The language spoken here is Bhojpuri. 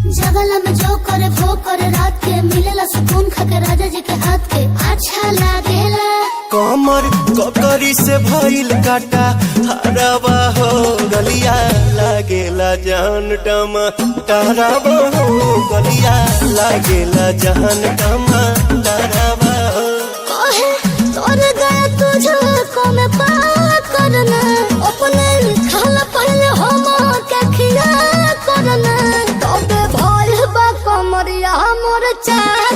जगला में जो करे वो करे रात के मिलेला सुकून खाके राजा जी के हाथ के अच्छा लागेला। कमर ककरी से भइल काटा हराबा हो गलिया लागेला जान टमा ताराबा हो गलिया लागेला जान टमा ताराबा हो। कहे तोर गया तुझे को में पार करना अपने खाला पहले हम के खिया करना तबे भइल बा कमरिया मोर चाह